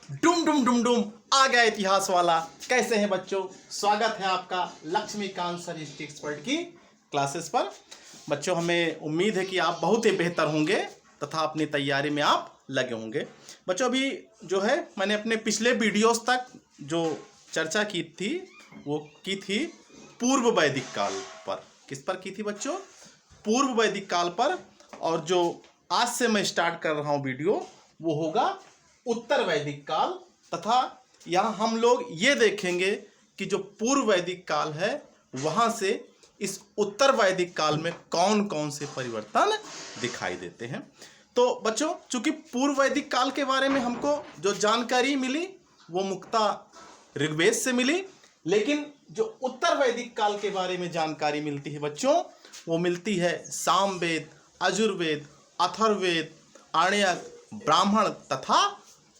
डुम डुम डुम डुम आ गया इतिहास वाला। कैसे हैं बच्चों? स्वागत है आपका लक्ष्मीकांत सर हिस्ट्री एक्सपर्ट की क्लासेस पर। बच्चों, हमें उम्मीद है कि आप बहुत ही बेहतर होंगे तथा अपनी तैयारी में आप लगे होंगे। बच्चों, अभी जो है मैंने अपने पिछले वीडियोस तक जो चर्चा की थी वो की थी पूर्व वैदिक काल पर। किस पर की थी बच्चों? पूर्व वैदिक काल पर। और जो आज से मैं स्टार्ट कर रहा हूँ वीडियो वो होगा उत्तर वैदिक काल। तथा यहाँ हम लोग ये देखेंगे कि जो पूर्व वैदिक काल है वहाँ से इस उत्तर वैदिक काल में कौन कौन से परिवर्तन दिखाई देते हैं। तो बच्चों, चूंकि पूर्व वैदिक काल के बारे में हमको जो जानकारी मिली वो मुख्यतः ऋग्वेद से मिली, लेकिन जो उत्तर वैदिक काल के बारे में जानकारी मिलती है बच्चों वो मिलती है सामवेद, यजुर्वेद, अथर्ववेद, आर्यक, ब्राह्मण तथा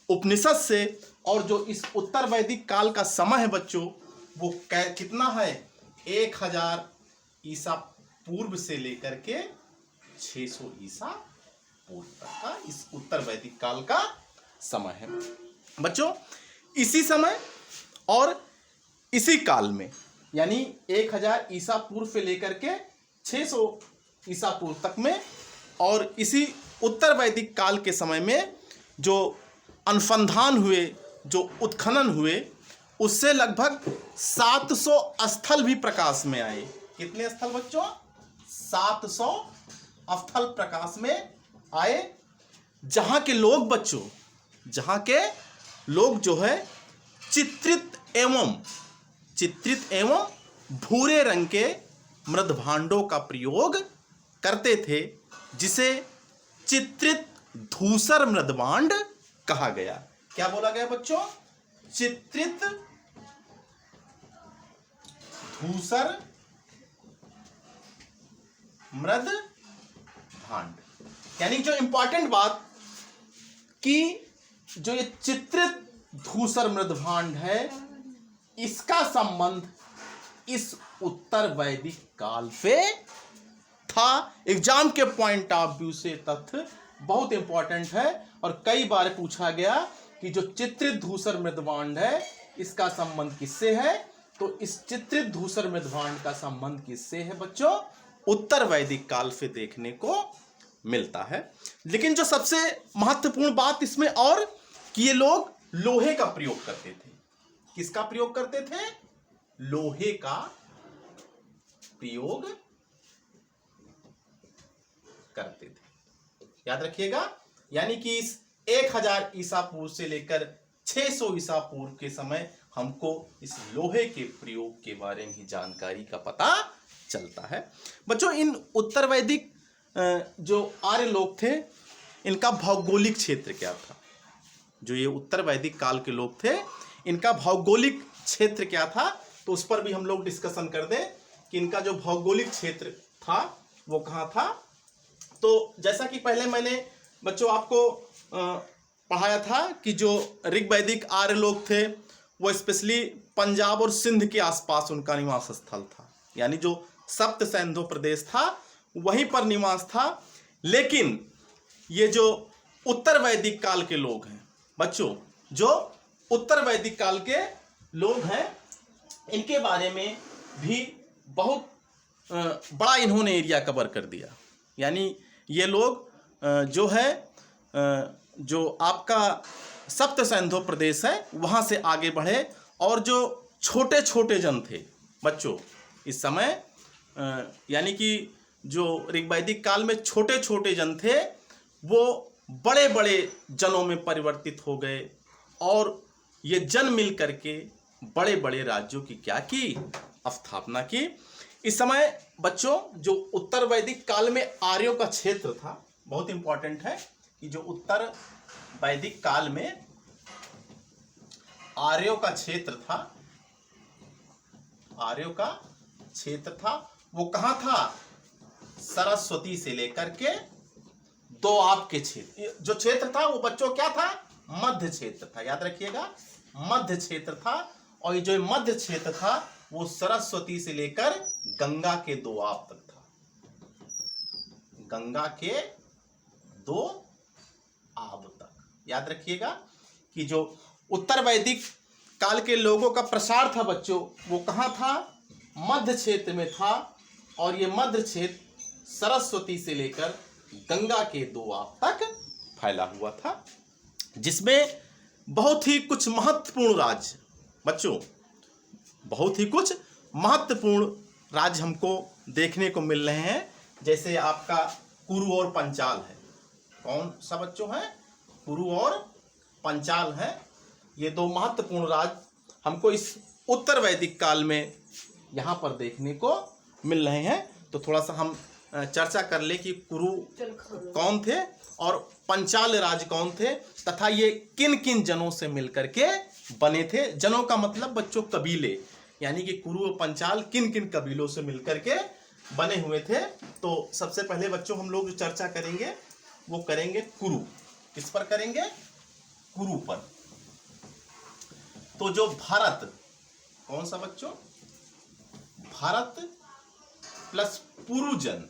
उपनिषद से। और जो इस उत्तर वैदिक काल का समय है बच्चों वो कितना है? 1000 ईसा पूर्व से लेकर के 600 ईसा पूर्व तक का इस उत्तर वैदिक काल का समय है बच्चों। इसी समय और इसी काल में यानी 1000 ईसा पूर्व से लेकर के 600 ईसा पूर्व तक में और इसी उत्तर वैदिक काल के समय में जो अनुसंधान हुए, जो उत्खनन हुए, उससे लगभग 700 स्थल भी प्रकाश में आए। कितने स्थल बच्चों? 700 स्थल प्रकाश में आए, जहां के लोग बच्चों, जहां के लोग जो है चित्रित एवं भूरे रंग के मृदभांडों का प्रयोग करते थे, जिसे चित्रित धूसर मृदभांड कहा गया। क्या बोला गया बच्चों? चित्रित धूसर मृदभांड। यानी जो इंपॉर्टेंट बात कि जो ये चित्रित धूसर मृदभांड है इसका संबंध इस उत्तर वैदिक काल से था। एग्जाम के पॉइंट ऑफ व्यू से तथ्य बहुत इंपॉर्टेंट है और कई बार पूछा गया कि जो चित्रित धूसर मृदभांड है इसका संबंध किससे है? तो इस चित्रित धूसर मृदभांड का संबंध किससे है बच्चों? उत्तर वैदिक काल से देखने को मिलता है। लेकिन जो सबसे महत्वपूर्ण बात इसमें और कि ये लोग लोहे का प्रयोग करते थे। किसका प्रयोग करते थे? लोहे का प्रयोग करते थे। याद रखिएगा, यानी कि इस 1000 ईसा पूर्व से लेकर 600 ईसा पूर्व के समय हमको इस लोहे के प्रयोग के बारे में जानकारी का पता चलता है। बच्चों, इन उत्तर वैदिक जो आर्य लोग थे इनका भौगोलिक क्षेत्र क्या था? जो ये उत्तर वैदिक काल के लोग थे इनका भौगोलिक क्षेत्र क्या था? तो उस पर भी हम लोग डिस्कशन कर दें कि इनका जो भौगोलिक क्षेत्र था वो कहाँ था। तो जैसा कि पहले मैंने बच्चों आपको पढ़ाया था कि जो ऋग्वैदिक आर्य लोग थे वो स्पेशली पंजाब और सिंध के आसपास उनका निवास स्थल था, यानी जो सप्त सिंधु प्रदेश था वहीं पर निवास था। लेकिन ये जो उत्तर वैदिक काल के लोग हैं बच्चों, जो उत्तर वैदिक काल के लोग हैं इनके बारे में भी बहुत बड़ा इन्होंने एरिया कवर कर दिया। यानी ये लोग जो है जो आपका सप्त सिंधु प्रदेश है वहाँ से आगे बढ़े और जो छोटे छोटे जन थे बच्चों इस समय, यानी कि जो ऋग्वैदिक काल में छोटे छोटे जन थे वो बड़े बड़े जनों में परिवर्तित हो गए और ये जन मिल करके बड़े बड़े राज्यों की क्या की? स्थापना की। इस समय बच्चों जो उत्तर वैदिक काल में आर्यों का क्षेत्र था, बहुत इंपॉर्टेंट है कि जो उत्तर वैदिक काल में आर्यों का क्षेत्र था वो कहाँ था? सरस्वती से लेकर के दोआब के क्षेत्र। जो क्षेत्र था वो बच्चों क्या था? मध्य क्षेत्र था। याद रखिएगा, मध्य क्षेत्र था। और ये जो मध्य क्षेत्र था वो सरस्वती से लेकर गंगा के दोआब तक था। गंगा के दोआब तक। याद रखिएगा कि जो उत्तर वैदिक काल के लोगों का प्रसार था बच्चों, वो कहाँ था? मध्य क्षेत्र में था। और ये मध्य क्षेत्र सरस्वती से लेकर गंगा के दोआब तक फैला हुआ था, जिसमें बहुत ही कुछ महत्वपूर्ण राज्य बच्चों, बहुत ही कुछ महत्वपूर्ण राज्य हमको देखने को मिल रहे हैं। जैसे आपका कुरु और पंचाल है। कौन सा बच्चों है? कुरु और पंचाल है। ये दो महत्वपूर्ण राज्य हमको इस उत्तर वैदिक काल में यहाँ पर देखने को मिल रहे हैं। तो थोड़ा सा हम चर्चा कर ले कि कुरु कौन थे और पंचाल राज कौन थे, तथा ये किन किन जनों से मिलकर के बने थे। जनों का मतलब बच्चों कबीले, यानी कि कुरु और पंचाल किन किन कबीलों से मिलकर के बने हुए थे। तो सबसे पहले बच्चों हम लोग जो चर्चा करेंगे वो करेंगे कुरु। किस पर करेंगे? कुरु पर। तो जो भारत, कौन सा बच्चों? भारत प्लस पुरुजन।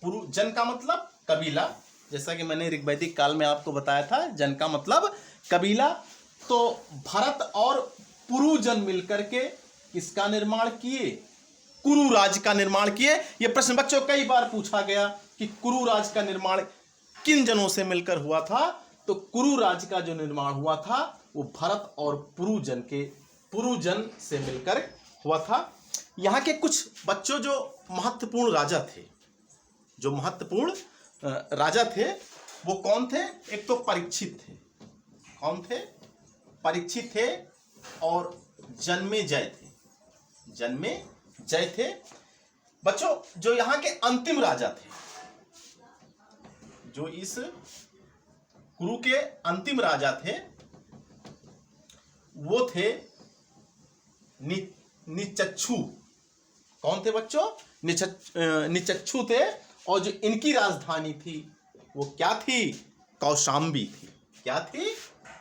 पुरुजन का मतलब कबीला, जैसा कि मैंने ऋग्वैदिक काल में आपको बताया था, जन का मतलब कबीला। तो भारत और पुरुजन मिलकर के किसका निर्माण किए? कुरु राज का निर्माण किए। यह प्रश्न बच्चों कई बार पूछा गया कि कुरु राज का निर्माण किन जनों से मिलकर हुआ था। तो कुरु राज का जो निर्माण हुआ था वो भारत और पुरुजन से मिलकर हुआ था। यहाँ के कुछ बच्चों जो महत्वपूर्ण राजा थे, जो महत्वपूर्ण राजा थे वो कौन थे? एक तो परीक्षित थे। कौन थे? परीक्षित थे और जन्मेजय थे। जन्मेजय थे बच्चों। जो यहाँ के अंतिम राजा थे, जो इस कुरु के अंतिम राजा थे, वो थे निचक्षु। कौन थे बच्चों? निचक्षु थे। और जो इनकी राजधानी थी वो क्या थी? कौशांबी थी। क्या थी?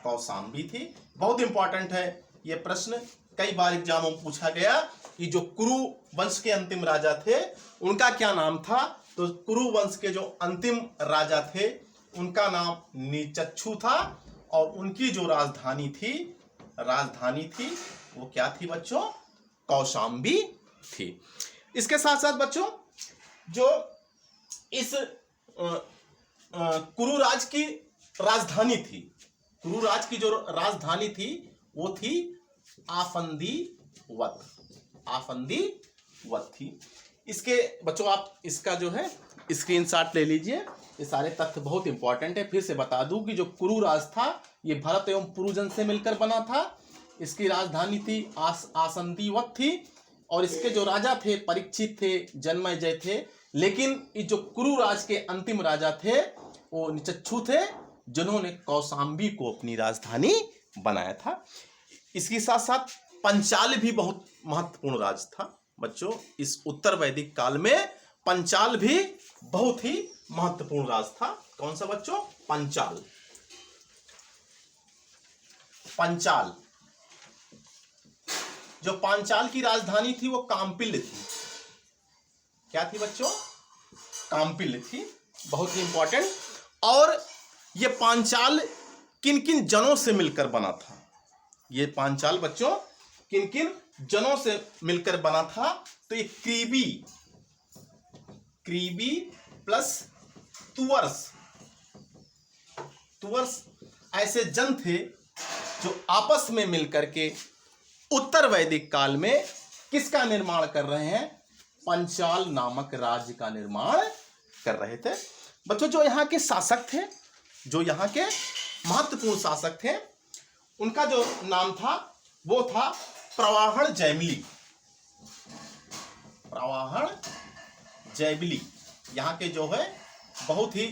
कौशांबी थी। बहुत इंपॉर्टेंट है ये प्रश्न, कई बार एग्जामों में पूछा गया कि जो कुरु वंश के अंतिम राजा थे उनका क्या नाम था। तो कुरु वंश के जो अंतिम राजा थे उनका नाम निचक्षु था। और उनकी जो राजधानी थी वो क्या थी बच्चों? कौशांबी थी। इसके साथ साथ बच्चों जो इस कुरु राज की राजधानी थी, कुरु राज की जो राजधानी थी वो थी आफंदीवत। आफंदीवत थी। इसके बच्चों आप इसका जो है स्क्रीनशॉट ले लीजिए। ये सारे तथ्य बहुत इंपॉर्टेंट है। फिर से बता दूं कि जो कुरु राज था ये भारत एवं पुरुजन से मिलकर बना था। इसकी राजधानी थी आसंदीवत थी। और इसके जो राजा थे परीक्षित थे, जन्मेजय थे। लेकिन ये जो कुरु राज के अंतिम राजा थे वो निचक्षु थे, जिन्होंने कौशांबी को अपनी राजधानी बनाया था। इसके साथ साथ पंचाल भी बहुत महत्वपूर्ण राज था बच्चों। इस उत्तर वैदिक काल में पंचाल भी बहुत ही महत्वपूर्ण राज था। कौन सा बच्चों? पंचाल। पंचाल जो पांचाल की राजधानी थी वो काम्पिल्य थी। क्या थी बच्चों? काम्पिल्य थी। बहुत ही इंपॉर्टेंट। और ये पांचाल किन किन जनों से मिलकर बना था? ये पांचाल बच्चों किन किन जनों से मिलकर बना था? तो ये क्रीबी प्लस तुवर्स ऐसे जन थे जो आपस में मिलकर के उत्तर वैदिक काल में किसका निर्माण कर रहे हैं? पंचाल नामक राज्य का निर्माण कर रहे थे बच्चों। जो यहाँ के शासक थे, जो यहाँ के महत्वपूर्ण शासक थे, उनका जो नाम था वो था प्रवाहण जयमिली। यहाँ के जो है बहुत ही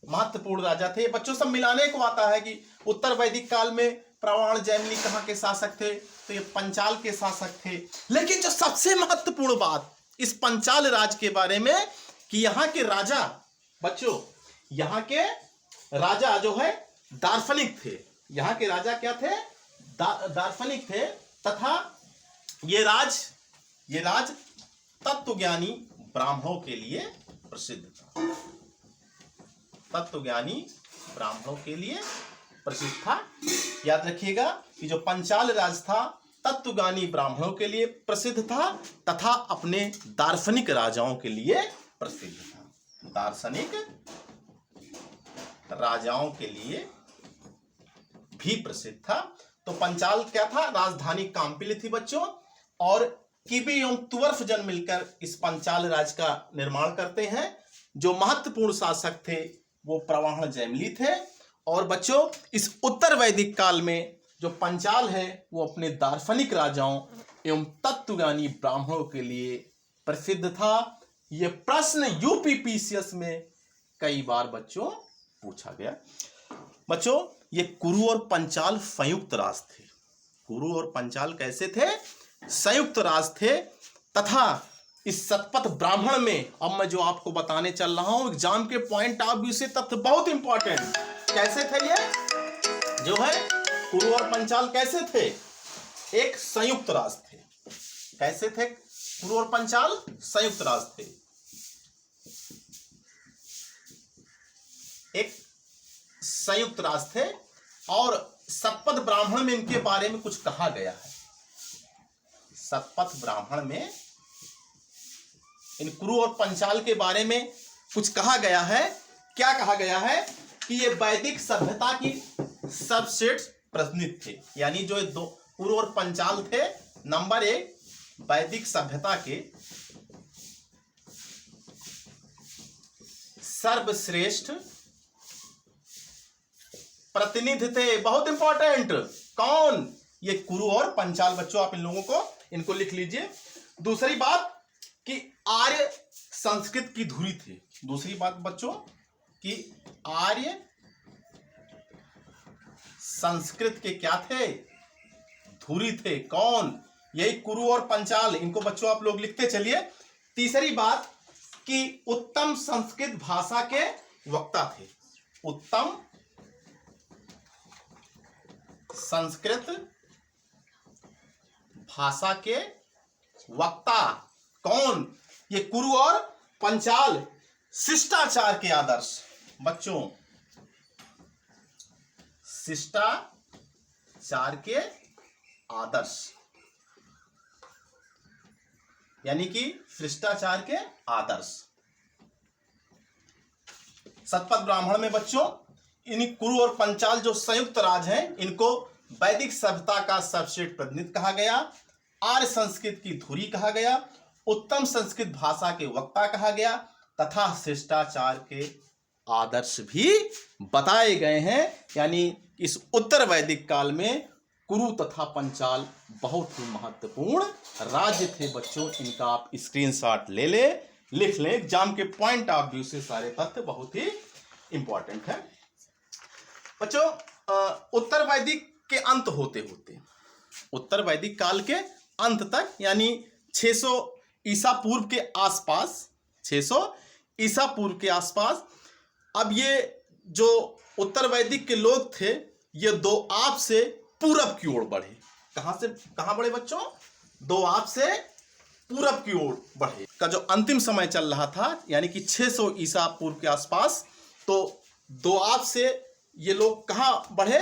महत्वपूर्ण राजा थे बच्चों। सब मिलाने को आता है कि उत्तर वैदिक काल में प्रवाहण जयमिली कहाँ के शासक थे? तो ये पंचाल के शासक थे। लेकिन जो सबसे महत्वपूर्ण बात इस पंचाल राज के बारे में कि यहाँ के राजा बच्चों, यहाँ के राजा जो है दार्शनिक थे। यहाँ के राजा क्या थे? दार्शनिक थे। तथा ये राज तत्वज्ञानी ब्राह्मणों के लिए प्रसिद्ध था। तत्वज्ञानी ब्राह्मणों के लिए प्रसिद्ध था। याद रखिएगा कि जो पंचाल राज था तत्वज्ञानी ब्राह्मणों के लिए प्रसिद्ध था तथा अपने दार्शनिक राजाओं के लिए प्रसिद्ध था। दार्शनिक राजाओं के लिए भी प्रसिद्ध था। तो पंचाल क्या था? राजधानी काम्पिली थी बच्चों, और किबी एवं तुवर्फ जन मिलकर इस पंचाल राज का निर्माण करते हैं। जो महत्वपूर्ण शासक थे वो प्रवाहन जैमिली थे। और बच्चों इस उत्तर वैदिक काल में जो पंचाल है वो अपने दार्शनिक राजाओं एवं तत्वज्ञानी ब्राह्मणों के लिए प्रसिद्ध था। यह प्रश्न यूपीपीसीएस में कई बार बच्चों पूछा गया। बच्चों ये कुरु और पंचाल संयुक्त राज थे। कुरु और पंचाल कैसे थे? संयुक्त राज थे। तथा इस शतपथ ब्राह्मण में अब मैं जो आपको बताने चल रहा हूं एग्जाम के पॉइंट ऑफ व्यू से तथ्य बहुत इंपॉर्टेंट। कैसे थे ये जो है कुरु और पंचाल? कैसे थे? एक संयुक्त राज थे। कैसे थे कुरु और पंचाल? संयुक्त राज थे। एक संयुक्त राज थे और शतपथ ब्राह्मण में इनके बारे में कुछ कहा गया है। शतपथ ब्राह्मण में इन कुरु और पंचाल के बारे में कुछ कहा गया है। क्या कहा गया है? कि ये वैदिक सभ्यता की सबसेट प्रतिनिधि थे। यानी जो दो कुरु और पंचाल थे, नंबर एक वैदिक सभ्यता के सर्वश्रेष्ठ प्रतिनिधि थे। बहुत इंपॉर्टेंट। कौन? ये कुरु और पंचाल। बच्चों आप इन लोगों को इनको लिख लीजिए। दूसरी बात कि आर्य संस्कृत की धुरी थे। दूसरी बात बच्चों कि आर्य संस्कृत के क्या थे? धुरी थे। कौन? यही कुरु और पंचाल। इनको बच्चों आप लोग लिखते चलिए। तीसरी बात कि उत्तम संस्कृत भाषा के वक्ता थे। उत्तम संस्कृत भाषा के वक्ता। कौन? ये कुरु और पंचाल। शिष्टाचार के आदर्श। बच्चों शिष्टाचार के आदर्श यानी कि शिष्टाचार के आदर्श। शतपथ ब्राह्मण में बच्चों इन कुरु और पंचाल जो संयुक्त राज हैं इनको वैदिक सभ्यता का सर्वश्रेष्ठ प्रतिनिधि कहा गया, आर्य संस्कृत की धुरी कहा गया, उत्तम संस्कृत भाषा के वक्ता कहा गया तथा शिष्टाचार के आदर्श भी बताए गए हैं। यानी इस उत्तर वैदिक काल में कुरु तथा पंचाल बहुत ही महत्वपूर्ण राज्य थे। बच्चों इनका आप स्क्रीनशॉट ले ले, लिख लें। एग्जाम के पॉइंट ऑफ व्यू से सारे तथ्य बहुत ही इंपॉर्टेंट है। बच्चों उत्तर वैदिक के अंत होते होते उत्तर वैदिक काल के अंत तक यानी 600 ईसा पूर्व के आसपास 600 ईसा पूर्व के आसपास अब ये जो उत्तर वैदिक के लोग थे ये दोआब से पूरब की ओर बढ़े। कहां से कहां बढ़े बच्चों? दोआब से पूरब की ओर बढ़े। का जो अंतिम समय चल रहा था यानी कि 600 ईसा पूर्व के आसपास, तो दोआब से ये लोग कहां बढ़े?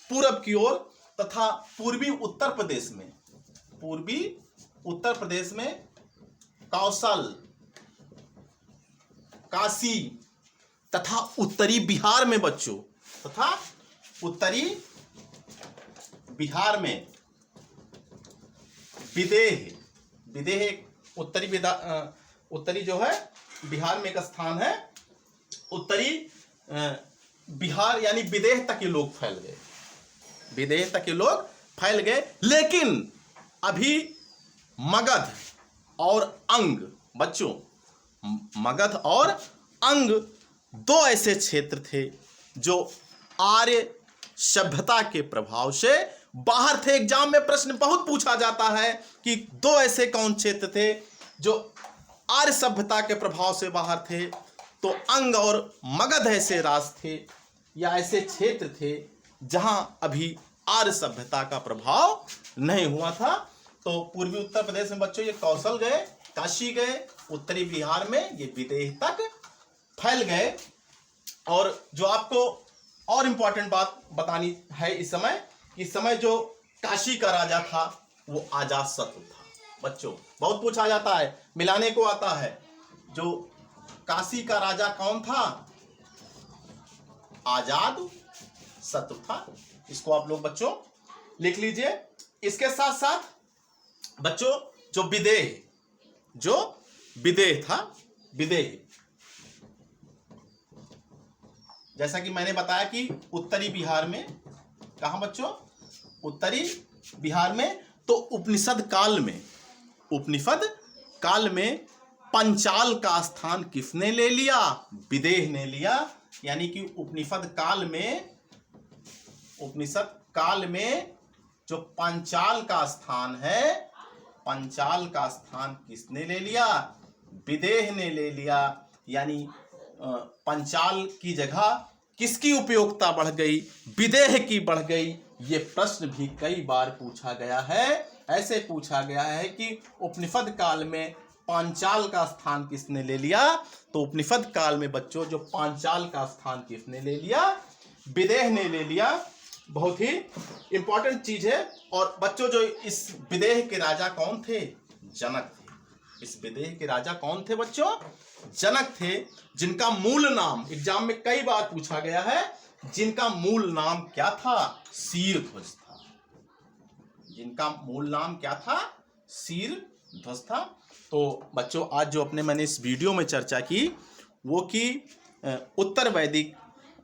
पूरब की ओर। तथा पूर्वी उत्तर प्रदेश में कौशल, काशी तथा उत्तरी बिहार में बच्चों तथा उत्तरी बिहार में विदेह उत्तरी जो है बिहार में एक स्थान है। उत्तरी बिहार यानी विदेह तक ये लोग फैल गए। विदेह तक ये लोग फैल गए। लेकिन अभी मगध और अंग बच्चों मगध और अंग दो ऐसे क्षेत्र थे जो आर्य सभ्यता के प्रभाव से बाहर थे। एग्जाम में प्रश्न बहुत पूछा जाता है कि दो ऐसे कौन क्षेत्र थे जो आर्य सभ्यता के प्रभाव से बाहर थे। तो अंग और मगध ऐसे राज थे या ऐसे क्षेत्र थे जहां अभी आर्य सभ्यता का प्रभाव नहीं हुआ था। तो पूर्वी उत्तर प्रदेश में बच्चों ये कौशल गए, काशी गए, उत्तरी बिहार में ये विदेह तक फैल गए। और जो आपको और इंपॉर्टेंट बात बतानी है इस समय, कि इस समय जो काशी का राजा था वो अजातशत्रु था। बच्चों बहुत पूछा जाता है, मिलाने को आता है, जो काशी का राजा कौन था? अजातशत्रु था। इसको आप लोग बच्चों लिख लीजिए। इसके साथ साथ बच्चों जो विदेह था, विदेह, जैसा कि मैंने बताया कि उत्तरी बिहार में, कहां बच्चों? उत्तरी बिहार में। तो उपनिषद काल में पंचाल का स्थान किसने ले लिया? विदेह ने लिया। यानी कि उपनिषद काल में जो पंचाल का स्थान है, पंचाल का स्थान किसने ले लिया? विदेह ने ले लिया। यानी पंचाल की जगह किसकी उपयोगिता बढ़ गई? विदेह की बढ़ गई। ये प्रश्न भी कई बार पूछा गया है। ऐसे पूछा गया है कि उपनिषद काल में पांचाल का स्थान किसने ले लिया? तो उपनिषद काल में बच्चों जो पांचाल का स्थान किसने ले लिया? विदेह ने ले लिया। बहुत ही इंपॉर्टेंट चीज है। और बच्चों जो इस विदेह के राजा कौन थे? जनक थे। इस विदेह के राजा कौन थे बच्चों? जनक थे, जिनका मूल नाम एग्जाम में कई बार पूछा गया है। जिनका मूल नाम क्या था? शीरध्वज था। जिनका मूल नाम क्या था? शीरध्वज था। तो बच्चों आज जो मैंने इस वीडियो में चर्चा की वो कि उत्तर वैदिक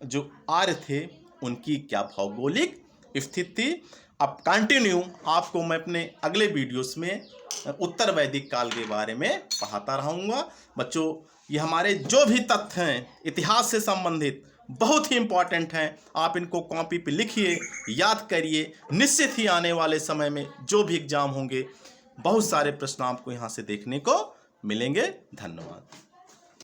जो आर्य थे उनकी क्या भौगोलिक स्थिति थी। अब कंटिन्यू आपको मैं अपने अगले वीडियोस में उत्तर वैदिक काल के बारे में पढ़ाता रहूँगा। बच्चों ये हमारे जो भी तथ्य हैं इतिहास से संबंधित बहुत ही इम्पॉर्टेंट हैं। आप इनको कॉपी पे लिखिए, याद करिए। निश्चित ही आने वाले समय में जो भी एग्जाम होंगे बहुत सारे प्रश्न आपको यहाँ से देखने को मिलेंगे। धन्यवाद।